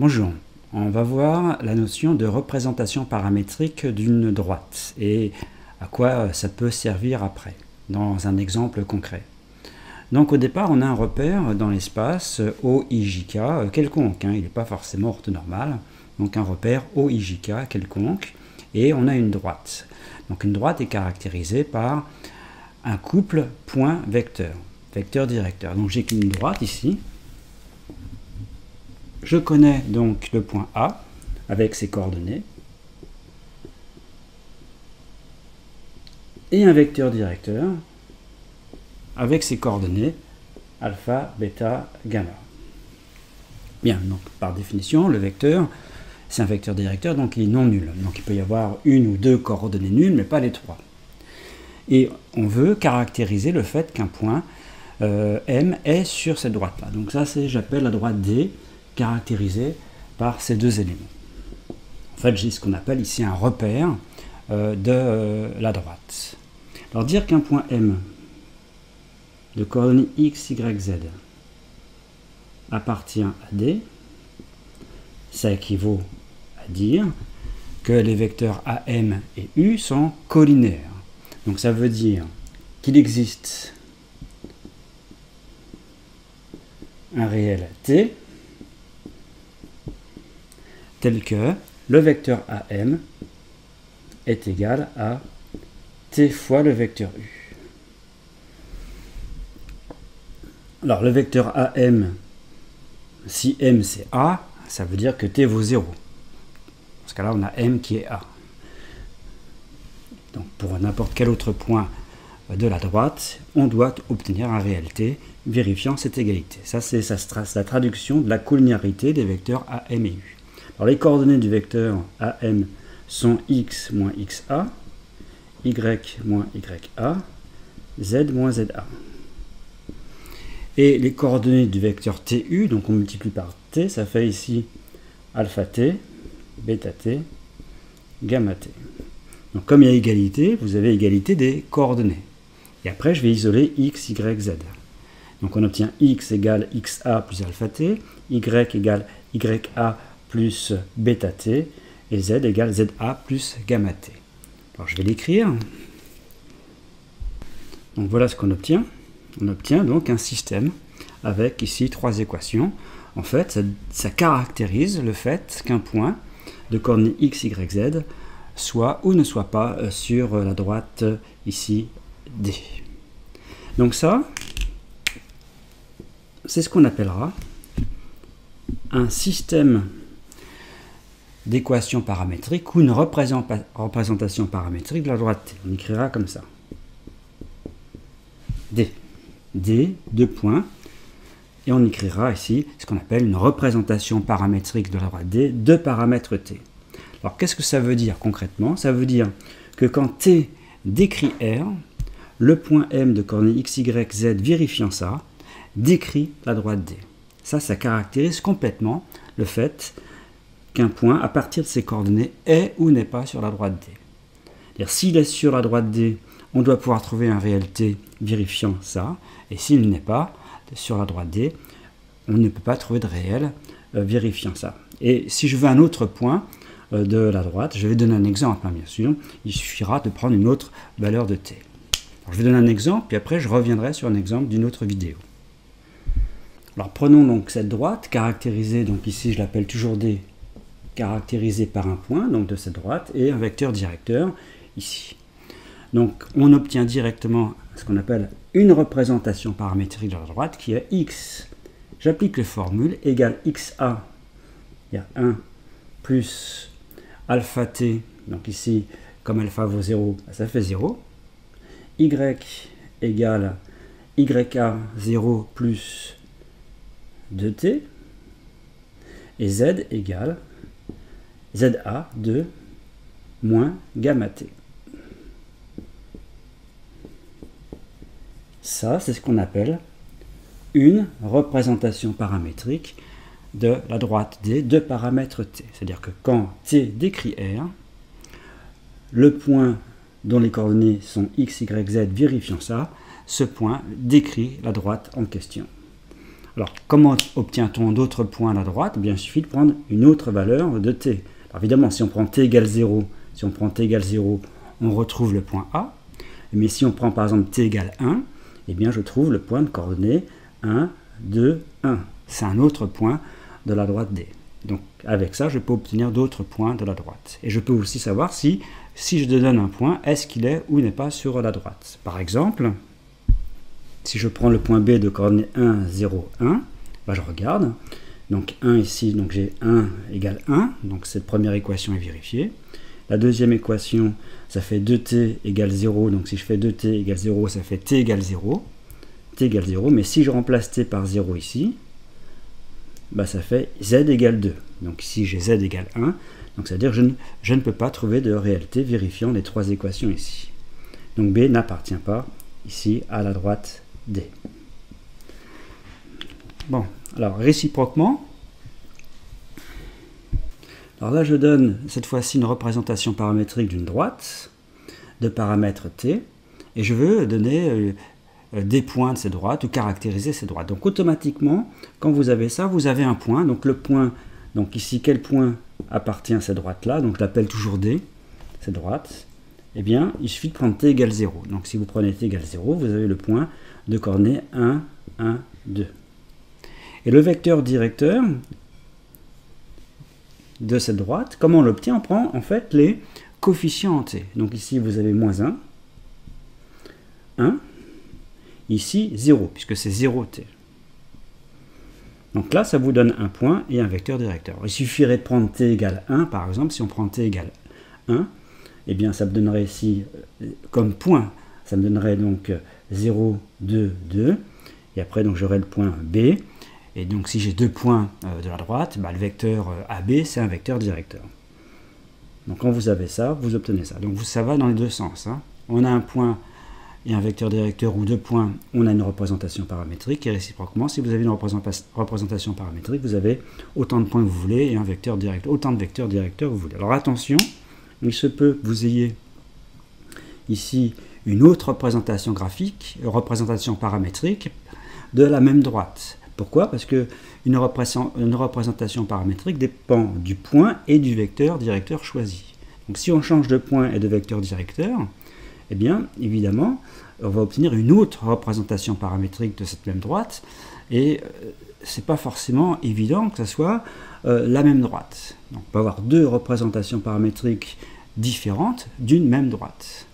Bonjour, on va voir la notion de représentation paramétrique d'une droite et à quoi ça peut servir après, dans un exemple concret. Donc au départ, on a un repère dans l'espace OIJK quelconque, il n'est pas forcément orthonormal, donc un repère OIJK quelconque, et on a une droite. Donc une droite est caractérisée par un couple point-vecteur, vecteur-directeur. Donc j'ai une droite ici. Je connais donc le point A avec ses coordonnées et un vecteur directeur avec ses coordonnées alpha, bêta, gamma. Bien, donc par définition, le vecteur, c'est un vecteur directeur, donc il est non nul. Donc il peut y avoir une ou deux coordonnées nulles, mais pas les trois. Et on veut caractériser le fait qu'un point M est sur cette droite-là. Donc ça, j'appelle la droite D, caractérisée par ces deux éléments. En fait, j'ai ce qu'on appelle ici un repère de la droite. Alors dire qu'un point M de coordonnées x, y, z appartient à D, ça équivaut à dire que les vecteurs AM et U sont collinaires. Donc ça veut dire qu'il existe un réel T tel que le vecteur AM est égal à T fois le vecteur U. Alors le vecteur AM, si M c'est A, ça veut dire que T vaut 0. Parce que là on a M qui est A. Donc pour n'importe quel autre point de la droite, on doit obtenir un réel T vérifiant cette égalité. Ça c'est la traduction de la collinéarité des vecteurs AM et U. Alors les coordonnées du vecteur AM sont x moins xa, y moins ya, z moins za. Et les coordonnées du vecteur tu, donc on multiplie par t, ça fait ici alpha t, bêta t, gamma t. Donc comme il y a égalité, vous avez égalité des coordonnées. Et après je vais isoler x, y, z. Donc on obtient x égale xa plus alpha t, y égale ya plus bêta t, et z égale za plus gamma t. Alors je vais l'écrire. Donc voilà ce qu'on obtient. On obtient donc un système avec ici trois équations. En fait, ça caractérise le fait qu'un point de coordonnées x, y, z soit ou ne soit pas sur la droite ici D. Donc ça, c'est ce qu'on appellera un système d'équations paramétriques ou une représentation paramétrique de la droite T. On écrira comme ça. D. D, deux points. Et on écrira ici ce qu'on appelle une représentation paramétrique de la droite D de paramètres T. Alors qu'est-ce que ça veut dire concrètement? Ça veut dire que quand T décrit R, le point M de coordonnées x, y, z vérifiant ça, décrit la droite D. Ça caractérise complètement le fait qu'un point, à partir de ses coordonnées, est ou n'est pas sur la droite D. C'est-à-dire, s'il est sur la droite D, on doit pouvoir trouver un réel T vérifiant ça, et s'il n'est pas sur la droite D, on ne peut pas trouver de réel vérifiant ça. Et si je veux un autre point de la droite, je vais donner un exemple, bien sûr, il suffira de prendre une autre valeur de T. Alors, je vais donner un exemple, puis après je reviendrai sur un exemple d'une autre vidéo. Alors prenons donc cette droite, caractérisée, donc ici je l'appelle toujours D, caractérisée par un point, donc de cette droite, et un vecteur directeur, ici. Donc on obtient directement ce qu'on appelle une représentation paramétrique de la droite, qui est x. J'applique les formules, égale xa, il y a 1, plus alpha t, donc ici, comme alpha vaut 0, ça fait 0. Y égale ya 0 plus 2t, et z égale za 2 moins gamma t. Ça, c'est ce qu'on appelle une représentation paramétrique de la droite D de paramètres T. C'est-à-dire que quand T décrit R, le point dont les coordonnées sont x, y, z vérifiant ça, ce point décrit la droite en question. Alors, comment obtient-on d'autres points à la droite? Eh bien, il suffit de prendre une autre valeur de t. Alors, évidemment, si on prend t égale 0, on retrouve le point A. Mais si on prend par exemple t égale 1, eh bien, je trouve le point de coordonnées 1, 2, 1. C'est un autre point de la droite D. Donc, avec ça, je peux obtenir d'autres points de la droite. Et je peux aussi savoir si je donne un point, est-ce qu'il est ou n'est pas sur la droite. Par exemple, si je prends le point B de coordonnées 1, 0, 1, ben je regarde. Donc 1 ici, donc j'ai 1 égale 1, donc cette première équation est vérifiée. La deuxième équation, ça fait 2t égale 0, donc si je fais 2t égale 0, ça fait t égale 0. T égale 0, mais si je remplace t par 0 ici, bah ça fait z égale 2. Donc ici j'ai z égale 1, donc c'est-à-dire que je ne peux pas trouver de réalité vérifiant les trois équations ici. Donc B n'appartient pas ici à la droite D. Bon, alors réciproquement, alors là je donne cette fois-ci une représentation paramétrique d'une droite de paramètre t, et je veux donner des points de ces droites ou caractériser ces droites. Donc automatiquement, quand vous avez ça, vous avez un point. Donc le point, donc ici quel point appartient à cette droite-là, donc je l'appelle toujours D, cette droite. Eh bien, il suffit de prendre t égale 0. Donc si vous prenez t égale 0, vous avez le point de coordonnées 1, 1, 2. Et le vecteur directeur de cette droite, comment on l'obtient? On prend en fait les coefficients en t. Donc ici, vous avez moins 1, 1, ici 0, puisque c'est 0t. Donc là, ça vous donne un point et un vecteur directeur. Il suffirait de prendre t égale 1, par exemple, si on prend t égale 1, eh bien ça me donnerait ici, comme point, ça me donnerait donc 0, 2, 2, et après donc j'aurai le point B, et donc si j'ai deux points de la droite, bah, le vecteur AB, c'est un vecteur directeur. Donc quand vous avez ça, vous obtenez ça. Donc ça va dans les deux sens. Hein. On a un point et un vecteur directeur, ou deux points, on a une représentation paramétrique, et réciproquement, si vous avez une représentation paramétrique, vous avez autant de points que vous voulez, et un vecteur directeur, autant de vecteurs directeurs que vous voulez. Alors attention, il se peut que vous ayez ici une autre représentation graphique, représentation paramétrique, de la même droite. Pourquoi? Parce qu'une représentation paramétrique dépend du point et du vecteur directeur choisi. Donc si on change de point et de vecteur directeur, eh bien, évidemment, on va obtenir une autre représentation paramétrique de cette même droite, et c'est pas forcément évident que ce soit la même droite. Donc, on peut avoir deux représentations paramétriques différentes d'une même droite.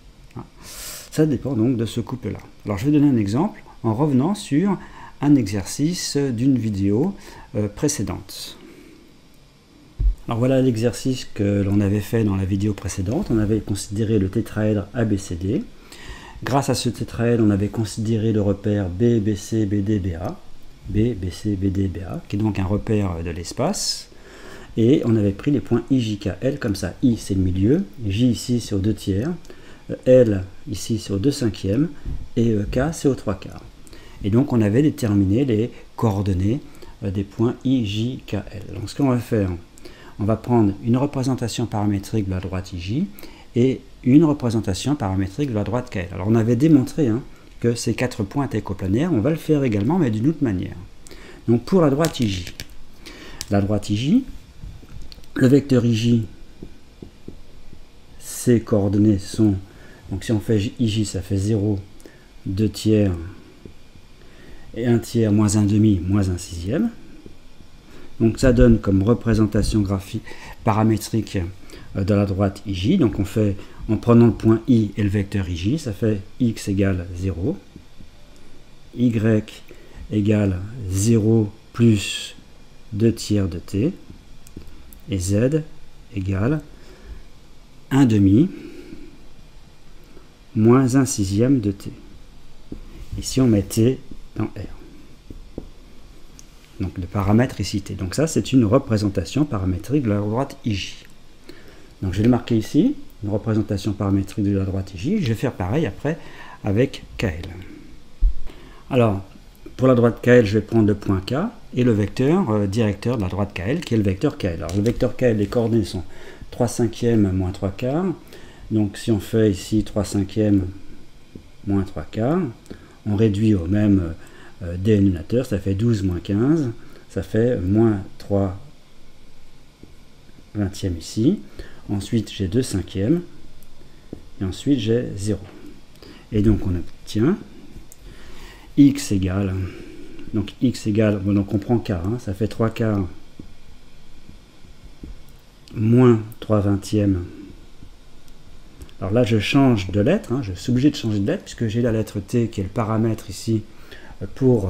Ça dépend donc de ce couple-là. Alors, je vais donner un exemple en revenant sur un exercice d'une vidéo précédente. Alors voilà l'exercice que l'on avait fait dans la vidéo précédente. On avait considéré le tétraèdre ABCD. Grâce à ce tétraèdre, on avait considéré le repère B, BC, BD, BA. B, BC, BD, BA, qui est donc un repère de l'espace. Et on avait pris les points I, J, K, L comme ça. I, c'est le milieu. J, ici, c'est au 2 tiers. L, ici, c'est au 2 cinquièmes. Et K, c'est au 3 quarts. Et donc, on avait déterminé les coordonnées des points I, J, K, L. Donc, ce qu'on va faire, on va prendre une représentation paramétrique de la droite IJ et une représentation paramétrique de la droite KL. Alors on avait démontré que ces quatre points étaient coplanaires, on va le faire également, mais d'une autre manière. Donc pour la droite IJ, le vecteur IJ, ses coordonnées sont, donc si on fait IJ, ça fait 0, 2 tiers, et 1 tiers, moins 1 demi, moins 1 sixième. Donc ça donne comme représentation graphique paramétrique de la droite IJ. Donc on fait, en prenant le point I et le vecteur IJ, ça fait X égale 0, Y égale 0 plus 2 tiers de T, et Z égale 1 demi moins 1 sixième de T. Ici on met T dans R. Donc le paramètre est cité. Donc ça, c'est une représentation paramétrique de la droite IJ. Donc je vais le marquer ici, une représentation paramétrique de la droite IJ. Je vais faire pareil après avec KL. Alors, pour la droite KL, je vais prendre le point K et le vecteur directeur de la droite KL, qui est le vecteur KL. Alors le vecteur KL, les coordonnées sont 3 cinquièmes moins 3 quarts. Donc si on fait ici 3 cinquièmes moins 3 quarts, on réduit au même dénominateur, ça fait 12 moins 15, ça fait moins 3 vingtièmes ici. Ensuite, j'ai 2 cinquièmes. Et ensuite, j'ai 0. Et donc, on obtient x égale, donc x égale, bon, donc on prend quart, hein, ça fait 3 quarts moins 3 vingtièmes. Alors là, je change de lettre, hein, je suis obligé de changer de lettre puisque j'ai la lettre t qui est le paramètre ici pour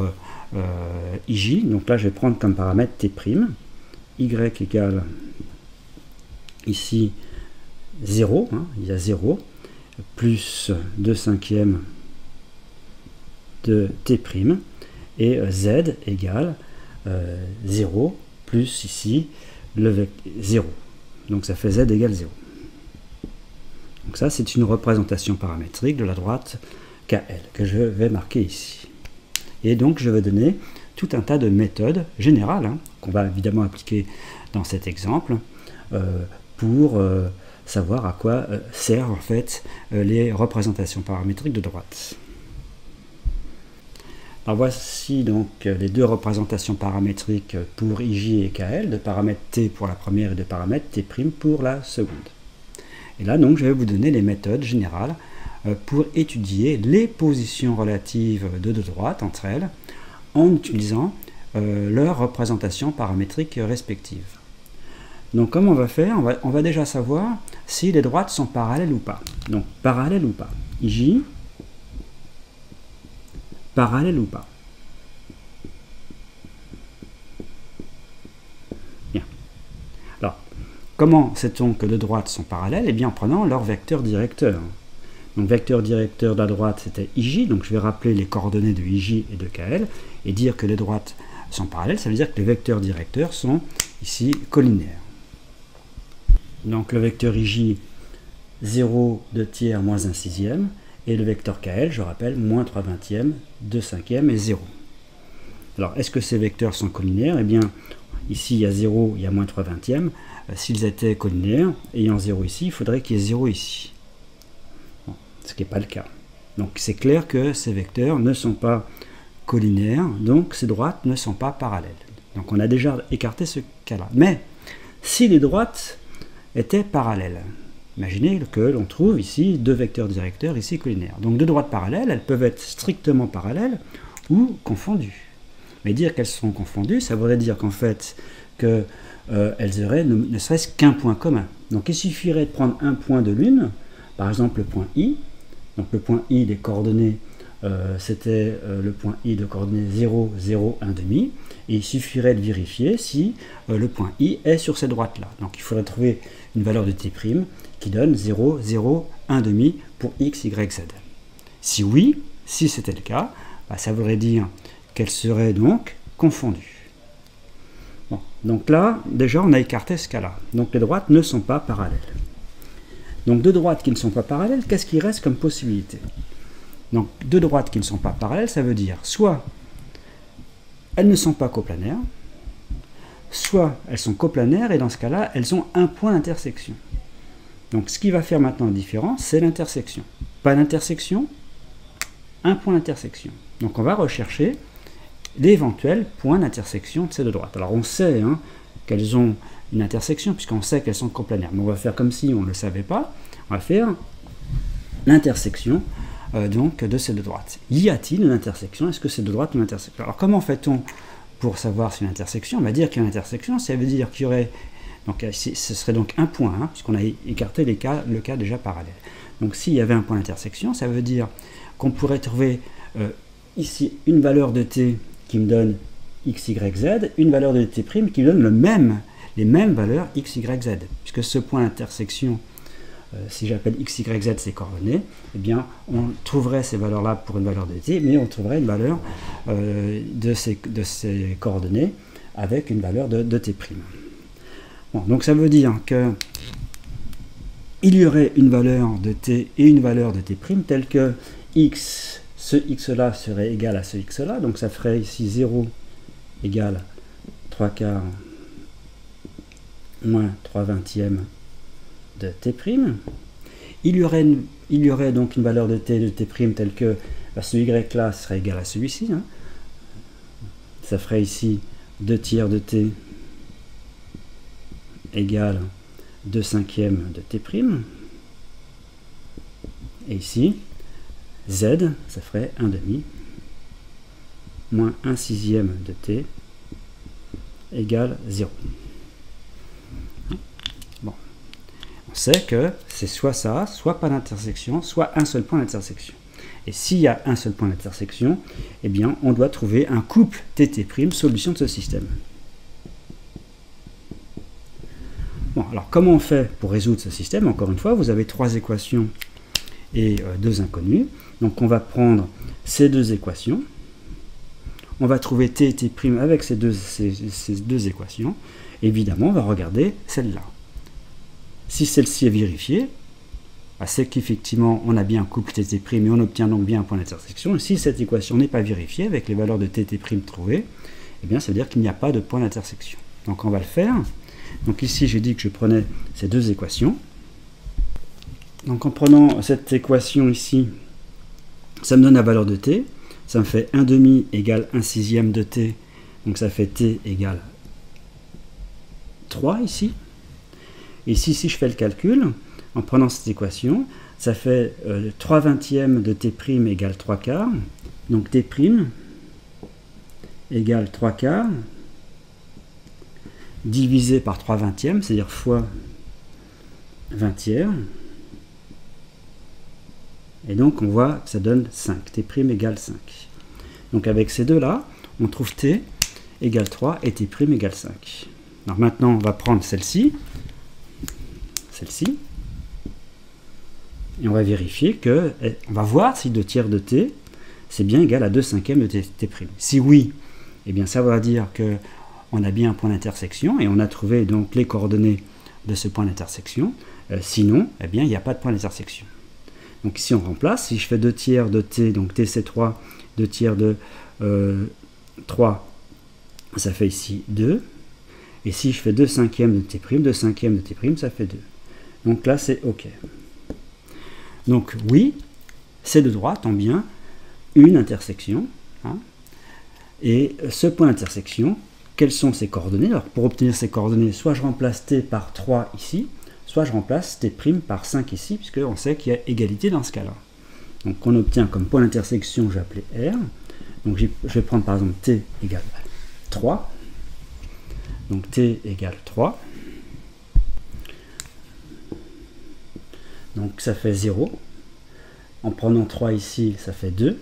ij. Donc là, je vais prendre comme paramètre t'. Y égale ici 0, hein, il y a 0, plus 2 cinquièmes de t', et z égale 0, plus ici le 0. Donc ça fait z égale 0. Donc ça, c'est une représentation paramétrique de la droite KL que je vais marquer ici. Et donc, je vais donner tout un tas de méthodes générales, hein, qu'on va évidemment appliquer dans cet exemple, pour savoir à quoi servent en fait les représentations paramétriques de droite. Alors voici donc les deux représentations paramétriques pour IJ et KL, de paramètre T pour la première et de paramètre T' pour la seconde. Et là, donc, je vais vous donner les méthodes générales pour étudier les positions relatives de deux droites entre elles en utilisant leurs représentations paramétriques respectives. Donc, comment on va faire? On va déjà savoir si les droites sont parallèles ou pas. Donc, parallèles ou pas. IJ, parallèle ou pas. Bien. Alors, comment sait-on que deux droites sont parallèles? Eh bien, en prenant leur vecteur directeur. Donc, vecteur directeur de la droite, c'était IJ. Donc, je vais rappeler les coordonnées de IJ et de KL. Et dire que les droites sont parallèles, ça veut dire que les vecteurs directeurs sont ici collinaires. Donc, le vecteur IJ, 0, 2 tiers, moins 1 sixième. Et le vecteur KL, je rappelle, moins 3 vingtièmes, 2 cinquièmes et 0. Alors, est-ce que ces vecteurs sont collinaires? Eh bien, ici, il y a 0, il y a moins 3 vingtièmes. S'ils étaient collinaires, ayant 0 ici, il faudrait qu'il y ait 0 ici. Bon, ce qui n'est pas le cas. Donc, c'est clair que ces vecteurs ne sont pas collinaires, donc ces droites ne sont pas parallèles. Donc, on a déjà écarté ce cas-là. Mais, si les droites étaient parallèles, imaginez que l'on trouve ici deux vecteurs directeurs ici collinaires. Donc deux droites parallèles, elles peuvent être strictement parallèles ou confondues. Mais dire qu'elles sont confondues, ça voudrait dire qu'en fait, qu'elles auraient ne serait-ce qu'un point commun. Donc il suffirait de prendre un point de l'une, par exemple le point I. Donc le point I des coordonnées, c'était le point I de coordonnées 0, 0, 1 demi. Et il suffirait de vérifier si le point I est sur cette droite-là. Donc il faudrait trouver une valeur de T' qui donne 0, 0, 1 demi pour x, y, z. Si oui, si c'était le cas, bah, ça voudrait dire qu'elle serait donc confondue. Bon, donc là, déjà, on a écarté ce cas-là. Donc les droites ne sont pas parallèles. Donc deux droites qui ne sont pas parallèles, qu'est-ce qui reste comme possibilité? Donc deux droites qui ne sont pas parallèles, ça veut dire soit elles ne sont pas coplanaires, soit elles sont coplanaires et dans ce cas-là, elles ont un point d'intersection. Donc ce qui va faire maintenant la différence, c'est l'intersection. Pas l'intersection, un point d'intersection. Donc on va rechercher l'éventuel point d'intersection de ces deux droites. Alors on sait hein, qu'elles ont une intersection, puisqu'on sait qu'elles sont coplanaires. Mais on va faire comme si on ne le savait pas. On va faire l'intersection donc de ces deux droites. Y a-t-il une intersection? Est-ce que ces deux droites ont une intersection? Alors comment fait-on pour savoir si une intersection? On va dire qu'il y a une intersection, ça veut dire qu'il y aurait... Donc, ce serait donc un point, hein, puisqu'on a écarté le cas déjà parallèle. Donc, s'il y avait un point d'intersection, ça veut dire qu'on pourrait trouver ici une valeur de t qui me donne x, y, z, une valeur de t' qui me donne les mêmes valeurs x, y, z. Puisque ce point d'intersection, si j'appelle x, y, z ses coordonnées, eh bien, on trouverait ces valeurs-là pour une valeur de t, mais on trouverait une valeur de ces coordonnées avec une valeur de t'. Bon, donc ça veut dire qu'il y aurait une valeur de t et une valeur de t' telle que x, ce x-là serait égal à ce x-là, donc ça ferait ici 0 égale 3 quarts moins 3 vingtièmes de t'. Il y aurait donc une valeur de t telle que ce y-là serait égal à celui-ci, hein, ça ferait ici 2 tiers de t égale 2 cinquièmes de t'. Et ici, z, ça ferait 1 demi moins 1 sixième de t égale 0. Bon. On sait que c'est soit ça, soit pas d'intersection, soit un seul point d'intersection. Et s'il y a un seul point d'intersection, eh bien, on doit trouver un couple tt', solution de ce système. Bon, alors comment on fait pour résoudre ce système? Encore une fois, vous avez 3 équations et 2 inconnues. Donc on va prendre ces 2 équations. On va trouver t et t' avec ces deux équations. Évidemment, on va regarder celle-là. Si celle-ci est vérifiée, c'est qu'effectivement, on a bien un couple tt' et on obtient donc bien un point d'intersection. Et si cette équation n'est pas vérifiée avec les valeurs de tt' trouvées, eh bien, ça veut dire qu'il n'y a pas de point d'intersection. Donc, on va le faire. Donc, ici, j'ai dit que je prenais ces 2 équations. Donc, en prenant cette équation ici, ça me donne la valeur de t. Ça me fait 1 demi égale 1 sixième de t. Donc, ça fait t égale 3 ici. Et ici, si je fais le calcul, en prenant cette équation, ça fait 3 vingtièmes de t' égale 3 quarts. Donc t' égale 3 quarts divisé par 3 vingtièmes, c'est-à-dire fois 20 tiers. Et donc on voit que ça donne 5. T' égale 5. Donc avec ces deux-là, on trouve t égale 3 et t' égale 5. Alors maintenant, on va prendre celle-ci. Et on va vérifier que, on va voir si 2 tiers de t, c'est bien égal à 2 cinquièmes de t'. Si oui, eh bien ça va dire qu'on a bien un point d'intersection et on a trouvé donc les coordonnées de ce point d'intersection. Sinon, eh bien il n'y a pas de point d'intersection. Donc ici on remplace, si je fais 2 tiers de t, donc t c'est 3, 2 tiers de 3, ça fait ici 2. Et si je fais 2 cinquièmes de t', 2 cinquièmes de t', ça fait 2. Donc là c'est OK. Donc oui, ces deux droites ont bien une intersection. Hein, et ce point d'intersection, quelles sont ses coordonnées? Alors pour obtenir ces coordonnées, soit je remplace t par 3 ici, soit je remplace t' par 5 ici, puisqu'on sait qu'il y a égalité dans ce cas-là. Donc on obtient comme point d'intersection, je vais appeler R. Donc je vais prendre par exemple t égale 3. Donc t égale 3. Donc ça fait 0. En prenant 3 ici, ça fait 2.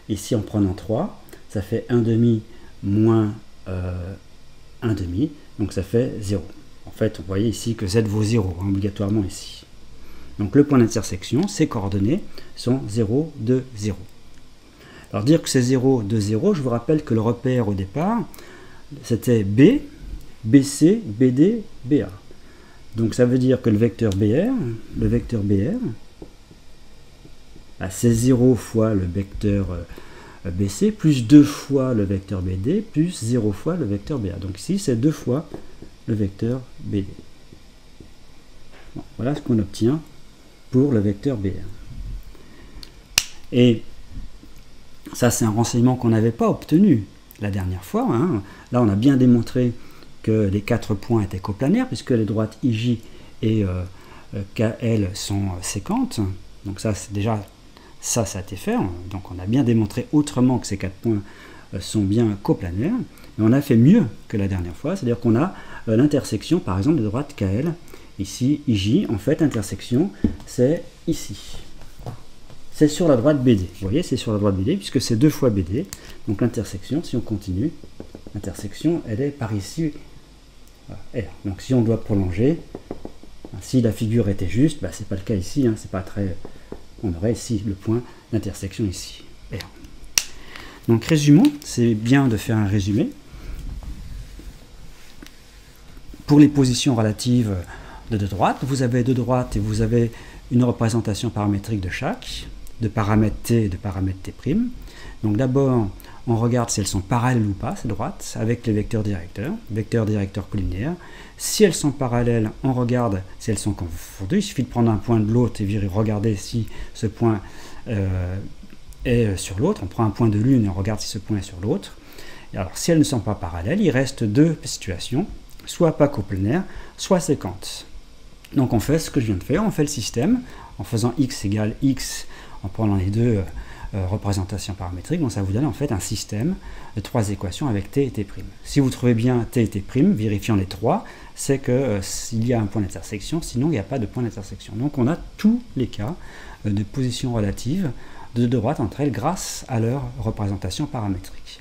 Ici, en prenant 3, ça fait 1 demi moins 1 demi. Donc ça fait 0. En fait, vous voyez ici que z vaut 0, hein, obligatoirement ici. Donc le point d'intersection, ses coordonnées sont 0, 2, 0. Alors dire que c'est 0, 2, 0, je vous rappelle que le repère au départ, c'était B, BC, BD, BA. Donc ça veut dire que le vecteur BR, c'est 0 fois le vecteur BC, plus 2 fois le vecteur BD, plus 0 fois le vecteur BA. Donc ici, c'est 2 fois le vecteur BD. Bon, voilà ce qu'on obtient pour le vecteur BR. Et ça, c'est un renseignement qu'on n'avait pas obtenu la dernière fois. Hein. Là, on a bien démontré que les 4 points étaient coplanaires, puisque les droites IJ et KL sont séquentes. Donc ça, c'est déjà, ça a été fait. Donc on a bien démontré autrement que ces 4 points sont bien coplanaires. Et on a fait mieux que la dernière fois, c'est-à-dire qu'on a l'intersection, par exemple, des droites KL. Ici, IJ, en fait, intersection, c'est ici. C'est sur la droite BD. Vous voyez, c'est sur la droite BD, puisque c'est 2 fois BD. Donc l'intersection, si on continue, l'intersection, elle est par ici. Voilà, R. Donc si on doit prolonger, si la figure était juste, c'est pas le cas ici, hein, c'est pas très. On aurait ici le point d'intersection ici, R. Donc résumons, c'est bien de faire un résumé. Pour les positions relatives de deux droites, vous avez deux droites et vous avez une représentation paramétrique de chaque, de paramètres t et de paramètres t'. Donc d'abord, on regarde si elles sont parallèles ou pas, ces droites, avec les vecteurs directeurs collinéaires. Si elles sont parallèles, on regarde si elles sont confondues. Il suffit de prendre un point de l'autre et regarder si ce point est sur l'autre. On prend un point de l'une et on regarde si ce point est sur l'autre. Et alors, si elles ne sont pas parallèles, il reste deux situations, soit pas coplanaire, soit séquente. Donc on fait ce que je viens de faire, on fait le système en faisant x égale x, en prenant les deux représentations paramétriques. Donc ça vous donne en fait un système de trois équations avec t et t'. Si vous trouvez bien t et t', vérifiant les trois, c'est que s'il y a un point d'intersection, sinon il n'y a pas de point d'intersection. Donc on a tous les cas de position relative de droite entre elles grâce à leur représentation paramétrique.